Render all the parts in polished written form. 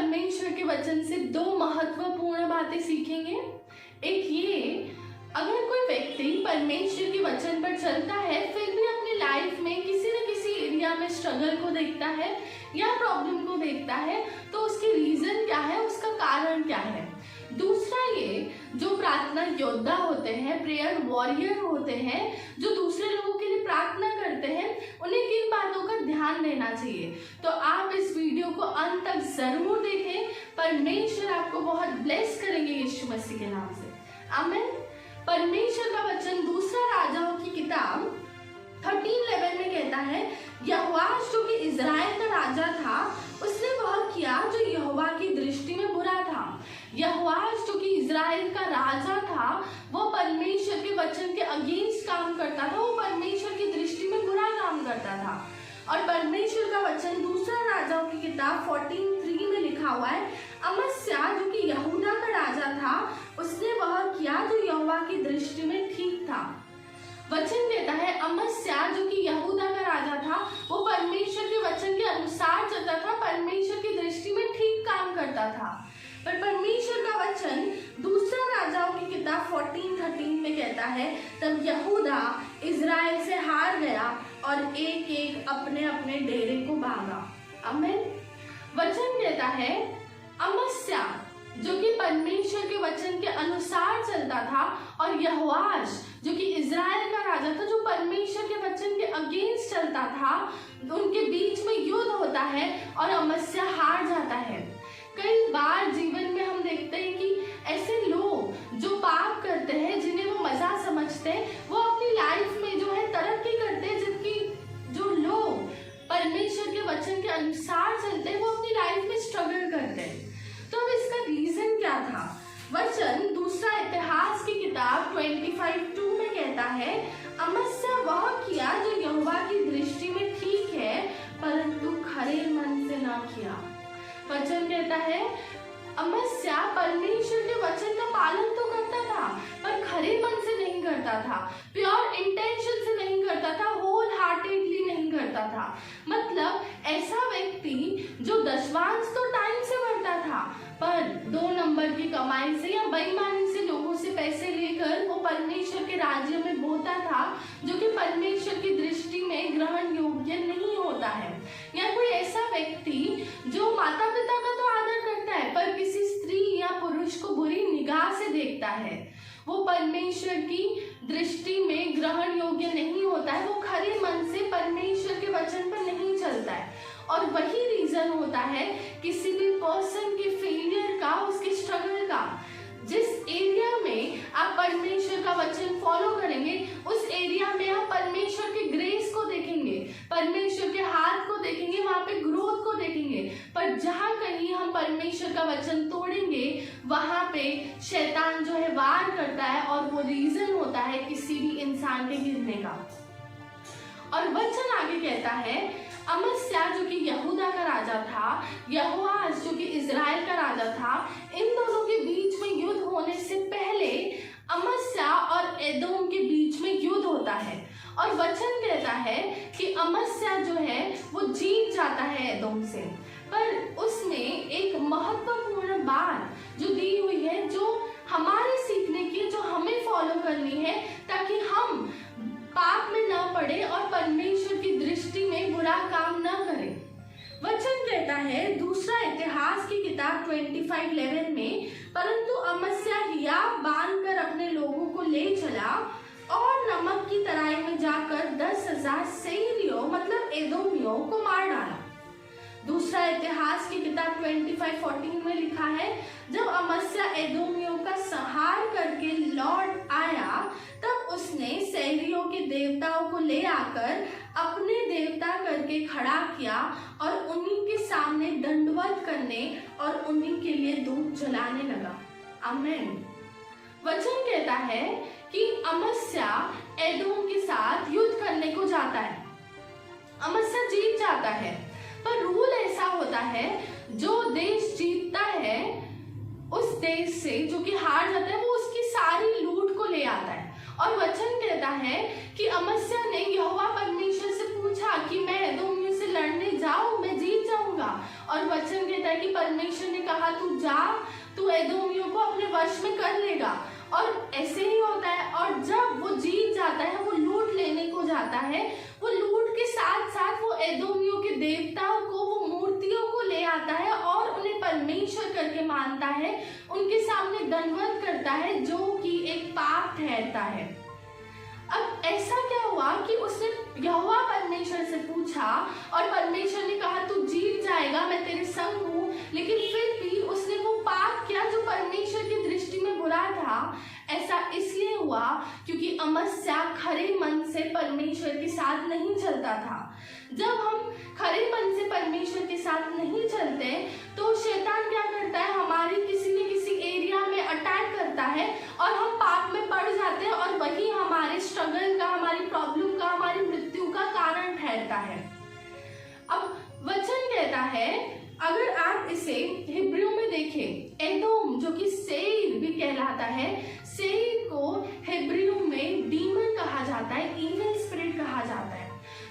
परमेश्वर के वचन से दो महत्वपूर्ण बातें सीखेंगे। एक ये, अगर कोई व्यक्ति परमेश्वर के वचन पर चलता है फिर भी अपनी लाइफ में किसी न किसी एरिया में स्ट्रगल को देखता है या प्रॉब्लम को देखता है, तो उसकी रीजन क्या है, उसका कारण क्या है। दूसरा ये, जो प्रार्थना योद्धा होते हैं, प्रेयर वॉरियर होते हैं, जो दूसरे लोगों के लिए प्रार्थना करते हैं, उन्हें किन बातों का ध्यान देना चाहिए। तो आप इस वीडियो को अंत तक जरूर देखें। परमेश्वर आपको बहुत ब्लेस करेंगे यीशु मसीह के नाम से, आमीन। परमेश्वर का वचन दूसरा राजाओं की किताब 13:11 में कहता है, यहोवाश जो कि इजराइल का राजा था, उसने वह किया जो यहोवा की दृष्टि में बुरा था। यहोवाश जो कि इजराइल का राजा था, वो परमेश्वर के वचन के अगेंस्ट काम करता था, वो परमेश्वर की दृष्टि में बुरा काम करता था। और परमेश्वर का वचन दूसरा राजाओं की किताब 14:3 में लिखा हुआ है, अमस्या जो कि यहूदा का राजा था, उसने वह किया जो यहोवा की दृष्टि में ठीक था। वचन कहता है अमस्या जो कि यहूदा का राजा था, वो परमेश्वर के वचन के अनुसार चलता था, परमेश्वर की दृष्टि में ठीक काम करता था। पर परमेश्वर का वचन दूसरा राजाओं की किताब 14:13 में कहता है, तब यहूदा इजराइल से हार गया और एक एक अपने अपने डेरे को भागा। आमीन। वचन कहता है अमस्या जो कि परमेश्वर के वचन के अनुसार चलता था, और यहोवाश जो कि इजराइल का राजा था, जो परमेश्वर के वचन के अगेंस्ट चलता था, उनके बीच में युद्ध होता है और अमस्या हार जाता है। कई बार जीवन में हम देखते हैं कि ऐसे लोग जो पाप करते हैं, जिन्हें वो मजा समझते हैं, वो अपनी लाइफ में जो है तरक्की करते हैं, जबकि जो लोग परमेश्वर के वचन के अनुसार चलते हैं, वो अपनी लाइफ में स्ट्रगल करते हैं। तो अब इसका रीजन क्या था। वचन दूसरा इतिहास की किताब 25:2 में कहता है, अमस्या वह किया जो यहोवा की दृष्टि में ठीक है, परंतु खरे मन से न किया। वचन कहता है अमस्या परमेश्वर के वचन का पालन तो करता था, पर खरे मन से नहीं करता था, प्योर इंटेंशन से नहीं करता था, होल हार्टेडली नहीं करता था। मतलब ऐसा व्यक्ति जो दशवांश तो टाइम से भरता था, पर 2 नंबर की कमाई से या बेईमानी से लोगों से पैसे लेकर वो परमेश्वर के राज्य में बोता था, जो कि परमेश्वर की दृष्टि में ग्रहण योग्य नहीं होता है। या कोई ऐसा व्यक्ति जो माता पिता का तो आदर करता है, पर किसी स्त्री या पुरुष को बुरी निगाह से देखता है, वो परमेश्वर की दृष्टि में ग्रहण योग्य नहीं होता है, वो खरे मन से परमेश्वर के वचन पर नहीं चलता है। और वही रीजन होता है किसी भी पर्सन के फेलियर का, उसके स्ट्रगल का। जिस एरिया में आप परमेश्वर का वचन फॉलो करेंगे, उस एरिया में आप परमेश्वर के ग्रेस को देखेंगे, परमेश्वर के हाथ को देखेंगे, वहां पे ग्रोथ को देखेंगे। पर जहां कहीं हम परमेश्वर का वचन तोड़ेंगे, वहां पे शैतान जो है वार करता है, और वो रीजन होता है किसी भी इंसान के गिरने का। और वचन आगे कहता है अमस्या जो कि यहूदा का राजा था, यहोवाश जो कि इजराइल का राजा था, इन दोनों के बीच में युद्ध होने से पहले अमस्या और एदोम के बीच में युद्ध होता है। और वचन कहता है कि अमस्या जो है वो जीत जाता है एदोम से। पर उसमें एक महत्वपूर्ण बात जो दी हुई है, जो हमारे सीखने की, जो हमें फॉलो करनी है, ताकि हम पाप में न पड़े और परमेश्वर की दृष्टि में बुरा काम न करें। वचन कहता है दूसरा इतिहास की किताब 25:11 में, परंतु अमस्या हियाव बांधकर अपने लोगों को ले चला और नमक की तराई में जाकर 10,000 सेरियों मतलब एदोमियों को मार डाला। दूसरा इतिहास की किताब 25:14 में लिखा है, जब अमस्या एदोमियों का संहार करके लौट आया, तब उसने सेरियों के देवताओं को ले आकर अपने देवता करके खड़ा किया और उन्हीं के सामने दंडवत करने और उन्हीं के लिए धूप जलाने लगा। आमीन। वचन कहता है कि अमस्या एदोम के साथ युद्ध करने को जाता है, अमस्या जीत जाता है। पर रूल ऐसा होता है, जो देश जीतता है उस देश से जो कि हार जाता है, वो उसकी सारी लूट को ले आता है। और वचन कहता है कि अमस्या ने यहोवा परमेश्वर से पूछा कि मैं एदोमियों से लड़ने जाऊं, मैं जीत जाऊंगा। और वचन कहता है कि परमेश्वर ने कहा तू जा, तू एदोमियों को अपने वश में कर लेगा। और ऐसे ही होता है। और जब वो जीत जाता है, वो लूट लेने को जाता है, वो लूट के साथ साथ वो एदोमियों के देवताओं को, वो मूर्तियों को ले आता है और उन्हें परमेश्वर करके मानता है, उनके सामने दंडवत करता है, जो कि एक पाप ठहरता है। अब ऐसा क्या हुआ कि उसने यहोवा परमेश्वर से पूछा और परमेश्वर ने कहा तू जीत जाएगा, मैं तेरे संग हूँ, लेकिन फिर भी उसने वो पाप किया जो परमेश्वर की दृष्टि में बुरा था। ऐसा इसलिए हुआ क्योंकि अमस्या खरे मन से परमेश्वर के साथ नहीं चलता था। जब हम खरे मन से परमेश्वर के साथ नहीं चलते तो शैतान क्या करता है, हमारी किसी न किसी एरिया में अटैक करता है और हम पाप में पड़ जाते हैं और वही हमारे स्ट्रगल का, हमारी प्रॉब्लम का, हमारी मृत्यु का कारण ठहरता है। अब वचन कहता है, अगर आप इसे हिब्रू में देखें, एदोम जो कि सेईर भी कहलाता है, सेईर को हिब्रू में डीमन कहा जाता है, इविल स्पिरिट कहा जाता है।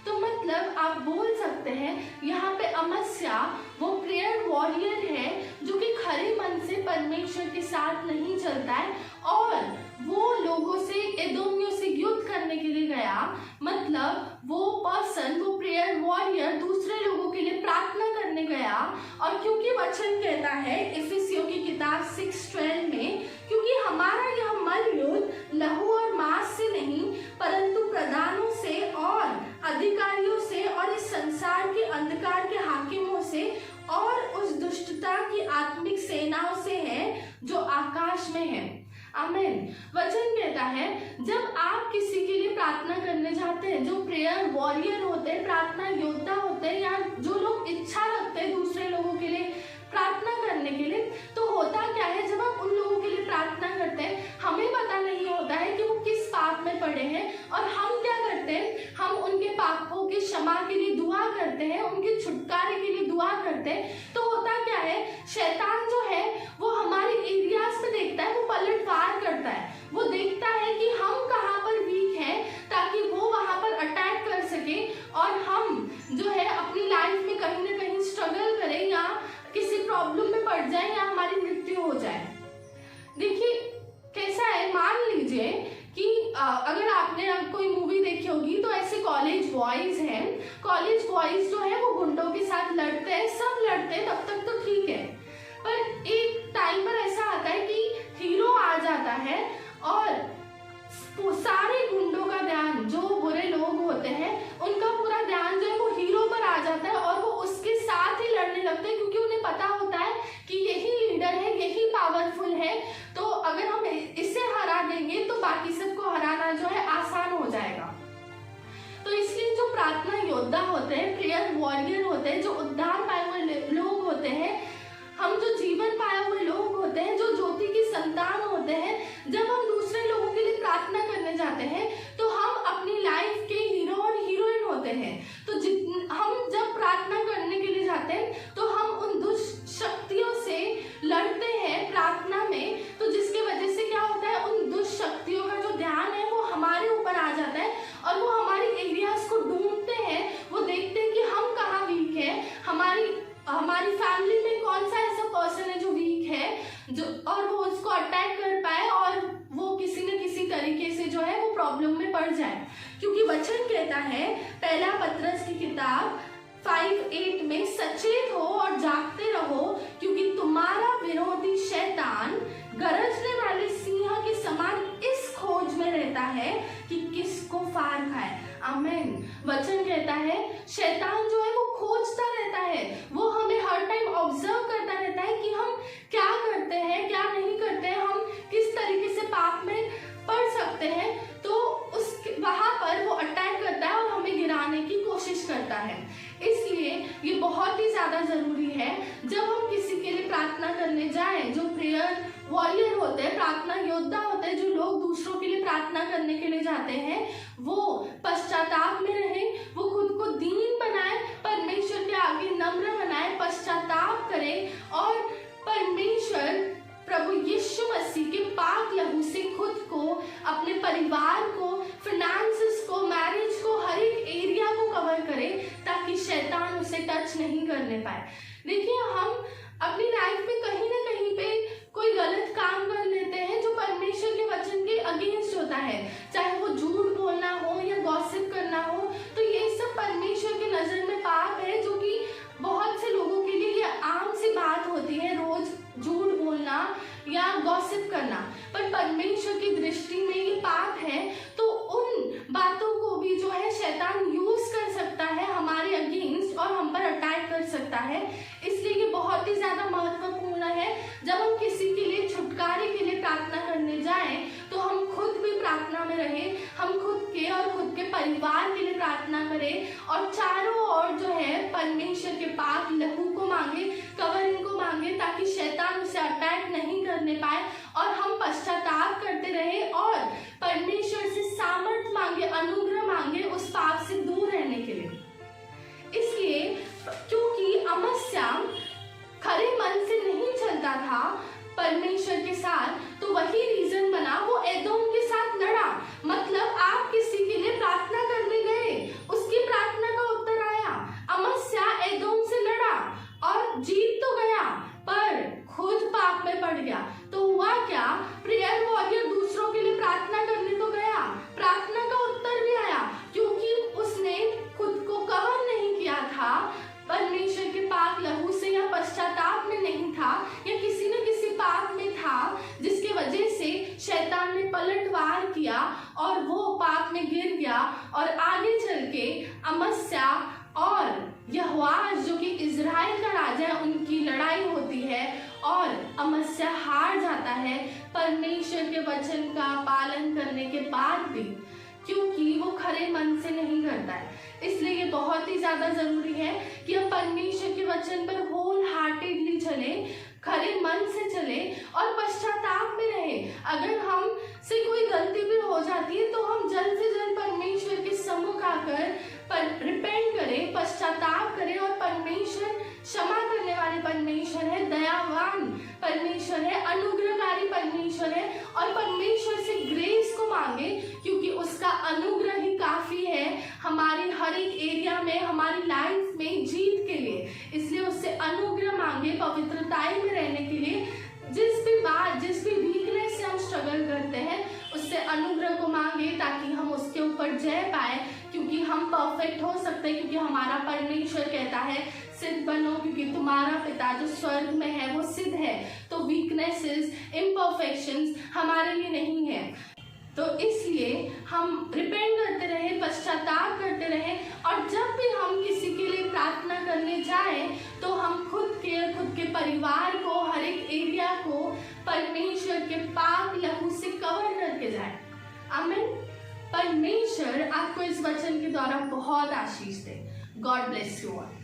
तो मतलब आप बोल सकते हैं यहाँ पे अमस्या वो प्रेयर वॉरियर है जो कि खरे मन से परमेश्वर के साथ नहीं चलता है और वो लोगों से, एदोमियों से युद्ध करने के लिए गया। मतलब वो पर्सन, वो प्रेयर वॉरियर दूसरे लोगों के लिए प्रार्थना करने गया। और क्योंकि वचन कहता है इफिसियों की किताब 6:12 में, क्योंकि हमारा यह मल युद्ध लहू और मांस से नहीं परंतु प्रधानों से और अधिकारियों से और इस संसार के अंधकार के हाकिमों से और उस दुष्टता की आत्मिक सेनाओं से है जो आकाश में है। आमीन। वचन कहता है जब आप किसी के लिए प्रार्थना करने जाते हैं, जो प्रेयर वॉरियर होते हैं, प्रार्थना योद्धा होते हैं, या जो लोग इच्छा रखते हैं दूसरे लोगों के लिए प्रार्थना करने के लिए, तो होता क्या है, जब हम उन लोगों के लिए प्रार्थना करते हैं, हमें पता नहीं होता है कि वो किस पाप में पड़े हैं और हम क्या करते हैं, हम उनके पापों की क्षमा के लिए दुआ करते हैं, उनके छुटकारे के लिए दुआ करते हैं। तो होता क्या है, शैतान जो है वो हमारे एरियाज में देखता है, वो पलटवार करता है, वो देखता है कि हम कहाँ पर वीक हैं ताकि वो वहां पर अटैक कर सके और हम जो है अपनी लाइफ में कहीं ना कहीं स्ट्रगल करें या किसी प्रॉब्लम में पड़ जाए या हमारी मृत्यु हो जाए। देखिए कैसा है, मान लीजिए कि अगर आपने कोई मूवी देखी होगी तो ऐसे कॉलेज बॉयज हैं, कॉलेज बॉयज जो है वो गुंडों के साथ लड़ते हैं, सब लड़ते हैं, तब तक तो ठीक है, पर एक टाइम पर ऐसा आता है कि हीरो आ जाता है और सारे गुंडों का ध्यान, जो बुरे लोग होते हैं उनका पूरा ध्यान जो है वो हीरो पर आ जाता है और वो उसके साथ ही लड़ने लगते हैं, क्योंकि उन्हें पता होता है कि यही लीडर है, यही पावरफुल है, तो अगर हम इसे हरा देंगे तो बाकी सबको हराना जो है आसान हो जाएगा। तो इसलिए जो प्रार्थना योद्धा होते हैं, प्रेयर वॉरियर होते हैं, जो उद्धार पाए हुए लोग होते हैं, हम जो जीवन पाए हुए लोग होते हैं, जो ज्योति की संतान होते हैं, जब हम दूसरे लोगों के लिए प्रार्थना करने जाते हैं तो हम अपनी लाइफ के हीरो और हीरोइन होते हैं। तो हम जब प्रार्थना करने के लिए जाते हैं तो हम उन दुष्ट शक्तियों से लड़ते हैं प्रार्थना में, तो जिसकी वजह से क्या होता है, उन दुष्ट शक्तियों का जो ध्यान है वो हमारे ऊपर आ जाता है और वो हमारी एरियाज को ढूंढते हैं, वो देखते हैं कि हम कहाँ वीक है, हमारी फैमिली में कौन सा ऐसा पर्सन है जो वीक है, जो और वो उसको अटैक कर पाए और वो किसी न किसी तरीके से जो है वो प्रॉब्लम में पड़ जाए। क्योंकि वचन कहता है पहला पत्रस की किताब 5:8 में, सचेत हो और जागते रहो क्योंकि तुम्हारा विरोधी शैतान गरजने वाले सिंह के समान इस खोज में रहता है कि किसको फाड़ खाए। आमीन। वचन कहता है शैतान जो है वो खोजता रहता है, वो हमें हर टाइम ऑब्जर्व करता रहता है कि हम क्या करते हैं, क्या नहीं करते हैं, हम किस तरीके से पाप में पड़ सकते हैं, तो उस वहां पर वो अटैक करता है और हमें गिराने की कोशिश करता है। इसलिए ये बहुत ही ज्यादा जरूरी है जब हम किसी के लिए प्रार्थना करने जाएं, जो प्रेयर वॉरियर होते हैं, प्रार्थना योद्धा होते हैं, जो लोग दूसरों के लिए प्रार्थना करने के लिए जाते हैं, वो पश्चाताप में रहें, वो खुद को दीन बनाए, परमेश्वर के आगे नम्र बनाए, पश्चाताप करें और परमेश्वर प्रभु यीशु मसीह के पाक लहू से खुद को, अपने परिवार को, फिनेंसेस को, मैरिज को, हर एक एरिया को कवर करे ताकि शैतान उसे टच नहीं करने पाए। देखिए हम अपनी लाइफ में कहीं ना कहीं पे कोई गलत काम कर लेते हैं जो परमेश्वर के वचन के अगेंस्ट होता है, चाहे वो झूठ बोलना हो या गॉसिप करना हो, तो ये सब परमेश्वर की नजर में पाप है, जो कि बहुत से लोगों के लिए ये आम सी बात होती है, रोज झूठ बोलना या गॉसिप करना। पर परमेश्वर की दृष्टि में ये पाप है, तो उन बातों को भी जो है शैतान यूज कर सकता है हमारे अगेंस्ट और हम पर अटैक कर सकता है। इसलिए ये बहुत ही ज्यादा महत्वपूर्ण है, जब हम किसी के लिए छुटकारे के लिए प्रार्थना करने जाएं तो हम खुद भी प्रार्थना में रहें, हम खुद के और खुद के परिवार के लिए प्रार्थना करें और चारों ओर जो है परमेश्वर के पाक लहू को मांगे, कवरिंग को मांगे, ताकि शैतान उसे अटैक नहीं करने पाए और हम पश्चाताप करते रहे और परमेश्वर से सामर्थ मांगे, अनुग्रह मांगे उस पाप से दूर रहने के लिए। इसलिए क्योंकि अमस्या खरे मन से नहीं चलता था परमेश्वर के साथ, तो वही रीजन बना वो एदोम के साथ लड़ा। मतलब आप किसी के लिए प्रार्थना करने गए, उसकी प्रार्थना का उत्तर आया, अमस्या एदोम से लड़ा और जीत तो गया पर खुद पाप में पड़ गया। तो हुआ क्या, प्रेयर वॉरियर दूसरों के लिए प्रार्थना करने तो गया, प्रार्थना का उत्तर भी आया, क्योंकि उसने खुद को कवर नहीं किया था परमेश्वर के पाक लहू से, या पश्चाताप में नहीं था, या किसी न किसी पाप में था, जिसके वजह से शैतान ने पलटवार किया और वो पाप में गिर गया। और आगे चल के अमस्या और यहोआश जो कि इजराइल का राजा है, उनकी लड़ाई होती है और अमस्या हार जाता है परमेश्वर के वचन का पालन करने के बाद भी, क्योंकि वो खरे मन से नहीं करता है। इसलिए ये बहुत ही ज्यादा जरूरी है कि हम परमेश्वर के वचन पर होल हार्टेडली चले, खरे मन से चले और पश्चाताप में रहे। अगर हम से कोई गलती भी हो जाती है तो हम जल्द से जल्द परमेश्वर के सम्मुख आकर रिपेंट करें, पश्चाताप करें, और परमेश्वर क्षमा करने वाले परमेश्वर है, दयावान परमेश्वर है, अनुग्रहकारी परमेश्वर है, और परमेश्वर से ग्रेस को मांगे, क्योंकि उसका अनुग्रह ही काफी है हमारी हर एक एरिया में, हमारी लाइफ में जीत के लिए। इसलिए उससे अनुग्रह मांगे पवित्रताई में रहने के लिए। जिस भी वीकनेस से हम स्ट्रगल करते हैं उससे अनुग्रह को मांगे, ताकि हम उसके ऊपर जय पाए, क्योंकि हम परफेक्ट हो सकते हैं, क्योंकि हमारा परमेश्वर कहता है सिद्ध बनो क्योंकि तुम्हारा पिता जो स्वर्ग में है वो सिद्ध है। तो वीकनेसेस, इम्परफेक्शंस हमारे लिए नहीं है। तो इसलिए हम रिपेंट करते रहे, पश्चाताप करते रहे, और जब भी हम किसी के लिए प्रार्थना करने जाएं तो हम खुद के परिवार को, हर एक एरिया को परमेश्वर के पाक लहू से कवर करके जाएं। आमीन। परमेश्वर आपको इस वचन के द्वारा बहुत आशीष दे। God bless you all.